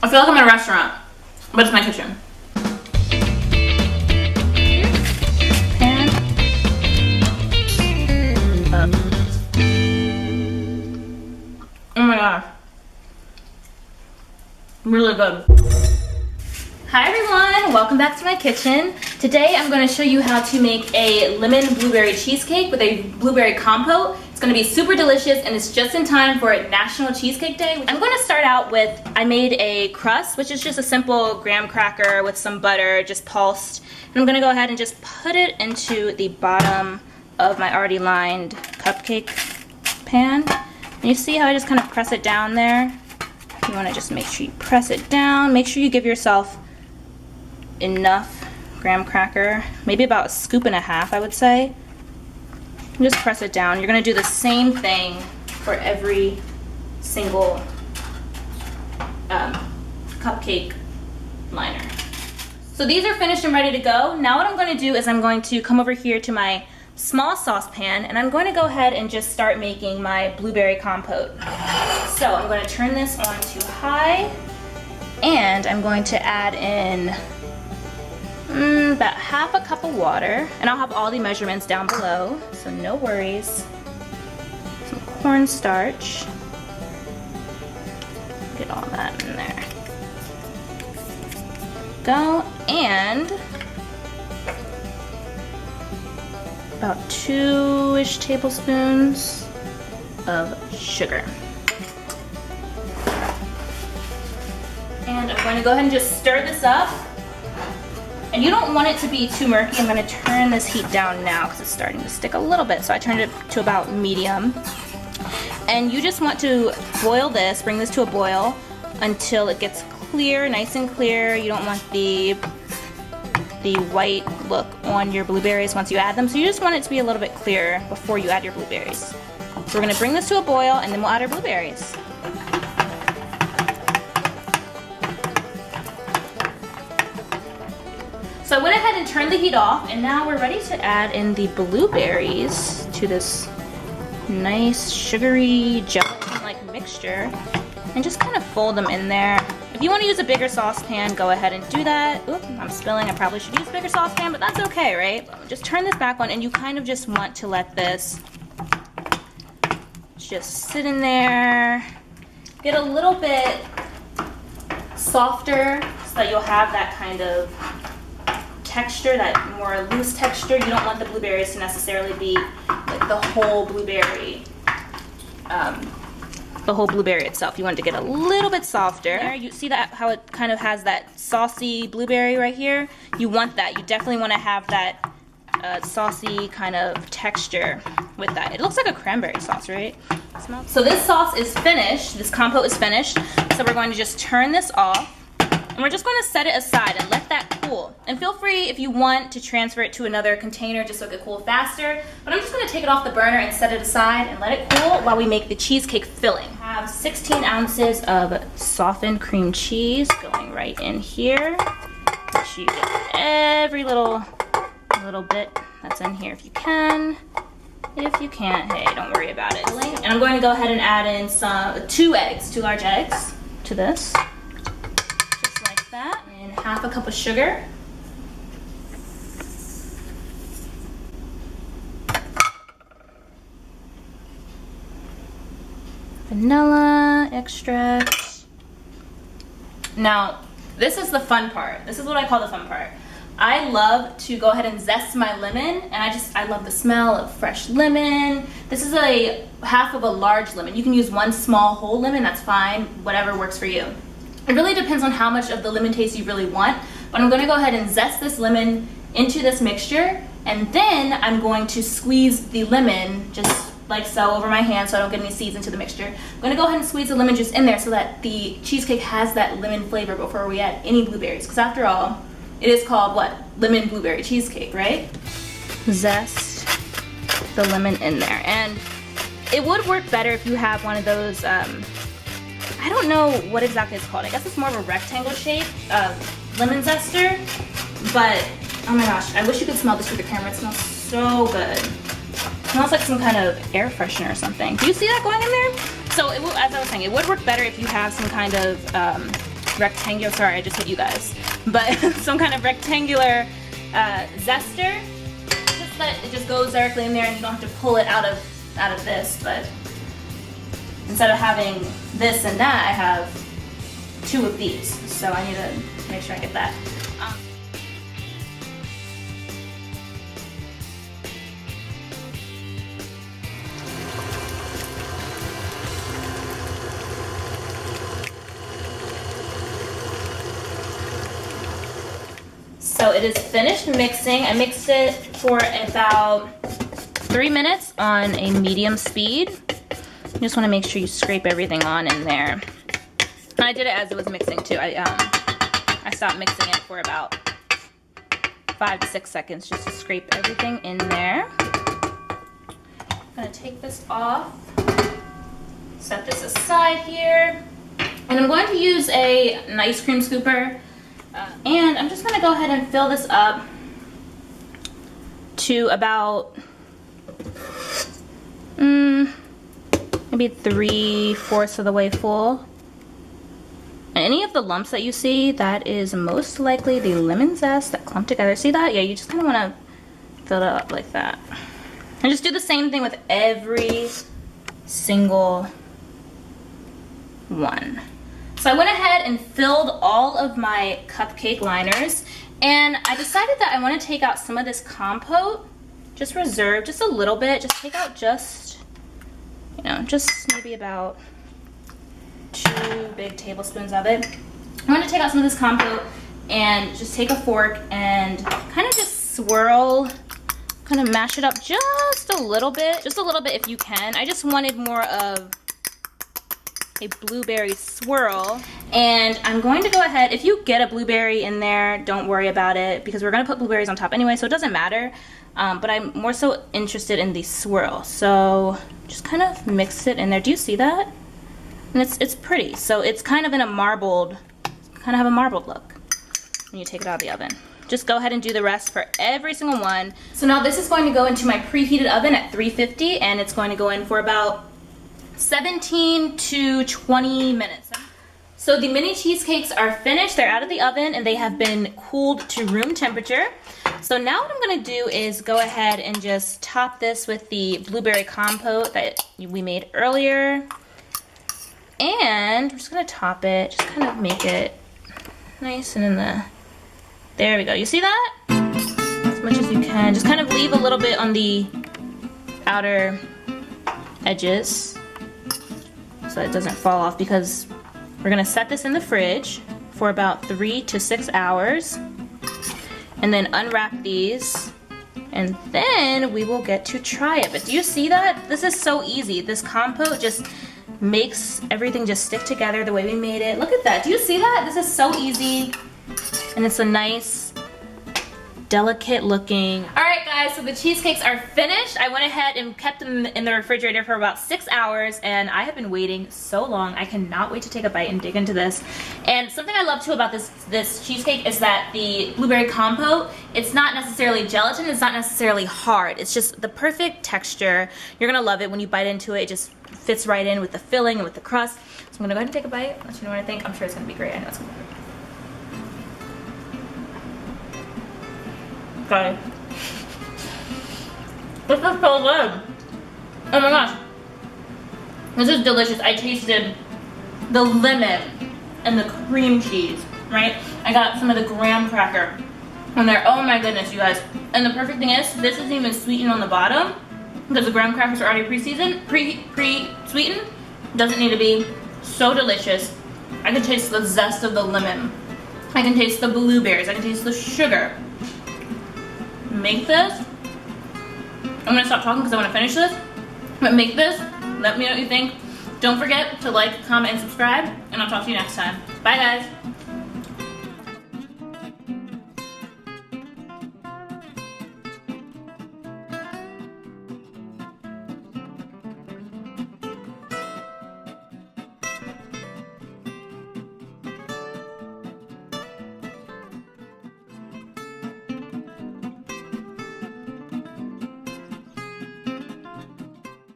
I feel like I'm in a restaurant, but it's my kitchen. Pan. Oh my gosh. Really good. Hi everyone, welcome back to my kitchen. Today I'm going to show you how to make a lemon blueberry cheesecake with a blueberry compote. It's going to be super delicious and it's just in time for National Cheesecake Day. I'm going to start out with, I made a crust, which is just a simple graham cracker with some butter, just pulsed. And I'm going to go ahead and just put it into the bottom of my already lined cupcake pan. And you see how I just kind of press it down there? You want to just make sure you press it down. Make sure you give yourself enough graham cracker, maybe about a scoop and a half, I would say. And just press it down. You're going to do the same thing for every single cupcake liner. So these are finished and ready to go. Now what I'm going to do is I'm going to come over here to my small saucepan and I'm going to go ahead and just start making my blueberry compote. So I'm going to turn this on to high and I'm going to add in about half a cup of water, and I'll have all the measurements down below, so no worries. Some cornstarch. Get all that in there. Go, and about 2-ish tablespoons of sugar. And I'm going to go ahead and just stir this up. And you don't want it to be too murky. I'm going to turn this heat down now because it's starting to stick a little bit. So I turned it to about medium. And you just want to boil this, bring this to a boil until it gets clear, nice and clear. You don't want the white look on your blueberries once you add them. So you just want it to be a little bit clearer before you add your blueberries. So we're going to bring this to a boil and then we'll add our blueberries. So I went ahead and turned the heat off, and now we're ready to add in the blueberries to this nice sugary gelatin-like mixture, and just kind of fold them in there. If you want to use a bigger saucepan, go ahead and do that. Oop, I'm spilling. I probably should use a bigger saucepan, but that's okay, right? Just turn this back on, and you kind of just want to let this just sit in there, get a little bit softer so that you'll have that kind of texture, that more loose texture. You don't want the blueberries to necessarily be like the whole blueberry itself. You want it to get a little bit softer. There, you see that how it kind of has that saucy blueberry right here? You want that. You definitely want to have that saucy kind of texture with that. It looks like a cranberry sauce, right? So this sauce is finished. This compote is finished. So we're going to just turn this off. And we're just going to set it aside and let that cool. And feel free if you want to transfer it to another container just so it can cool faster. But I'm just going to take it off the burner and set it aside and let it cool while we make the cheesecake filling. I have 16 ounces of softened cream cheese going right in here. Make sure you get every little bit that's in here if you can. If you can't, hey, don't worry about it. And I'm going to go ahead and add in two large eggs to this. That, and half a cup of sugar, vanilla extract. Now this is the fun part. This is what I call the fun part. I love to go ahead and zest my lemon, and I love the smell of fresh lemon. This is a half of a large lemon. You can use one small whole lemon, that's fine, whatever works for you. It really depends on how much of the lemon taste you really want, but I'm going to go ahead and zest this lemon into this mixture, and then I'm going to squeeze the lemon just like so over my hand so I don't get any seeds into the mixture. I'm going to go ahead and squeeze the lemon juice in there so that the cheesecake has that lemon flavor before we add any blueberries, because after all, it is called what? Lemon blueberry cheesecake, right? Zest the lemon in there, and it would work better if you have one of those I don't know what exactly it's called. I guess it's more of a rectangle shape lemon zester. But, oh my gosh, I wish you could smell this through the camera. It smells so good. It smells like some kind of air freshener or something. Do you see that going in there? So, as I was saying, it would work better if you have some kind of rectangular, sorry, I just hit you guys, but some kind of rectangular zester, just that it just goes directly in there and you don't have to pull it out of this, but instead of having this and that, I have 2 of these, so I need to make sure I get that. So it is finished mixing. I mixed it for about 3 minutes on a medium speed. You just want to make sure you scrape everything on in there. And I did it as it was mixing too. I stopped mixing it for about 5 to 6 seconds just to scrape everything in there. I'm gonna take this off, set this aside here, and I'm going to use an ice cream scooper. And I'm just going to go ahead and fill this up to about maybe 3/4 of the way full. And any of the lumps that you see, that is most likely the lemon zest that clumped together. See that? Yeah, you just kind of want to fill it up like that. And just do the same thing with every single one. So I went ahead and filled all of my cupcake liners, and I decided that I want to take out some of this compote, just reserve just a little bit, just take out just, you know, just maybe about 2 big tablespoons of it. I want to take out some of this compote and just take a fork and kind of just swirl, kind of mash it up just a little bit if you can. I just wanted more of a blueberry swirl, and I'm going to go ahead, if you get a blueberry in there, don't worry about it because we're going to put blueberries on top anyway, so it doesn't matter, but I'm more so interested in the swirl, so just kind of mix it in there. Do you see that? And it's pretty, so it's kind of in a marbled, kind of have a marbled look when you take it out of the oven. Just go ahead and do the rest for every single one. So now this is going to go into my preheated oven at 350, and it's going to go in for about 17 to 20 minutes. So the mini cheesecakes are finished. They're out of the oven and they have been cooled to room temperature. So now what I'm going to do is go ahead and just top this with the blueberry compote that we made earlier. And we're just going to top it, just kind of make it nice and in the, there we go. You see that? As much as you can. Just kind of leave a little bit on the outer edges so it doesn't fall off, because we're gonna set this in the fridge for about 3 to 6 hours and then unwrap these, and then we will get to try it. But do you see that? This is so easy. This compote just makes everything just stick together the way we made it. Look at that. Do you see that? This is so easy, and it's a nice delicate looking. All right guys, so the cheesecakes are finished. I went ahead and kept them in the refrigerator for about 6 hours, and I have been waiting so long. I cannot wait to take a bite and dig into this. And something I love too about this cheesecake is that the blueberry compote, it's not necessarily gelatin, it's not necessarily hard. It's just the perfect texture. You're gonna love it when you bite into it. It just fits right in with the filling and with the crust. So I'm gonna go ahead and take a bite, let you know what I think. I'm sure it's gonna be great. I know it's gonna be great. Okay. This is so good. Oh my gosh. This is delicious. I tasted the lemon and the cream cheese, right? I got some of the graham cracker on there. Oh my goodness, you guys. And the perfect thing is, this isn't even sweetened on the bottom because the graham crackers are already pre-sweetened. Doesn't need to be. So delicious. I can taste the zest of the lemon. I can taste the blueberries. I can taste the sugar. Make this. I'm gonna stop talking because I want to finish this. But make this. Let me know what you think. Don't forget to like, comment, and subscribe. And I'll talk to you next time. Bye guys.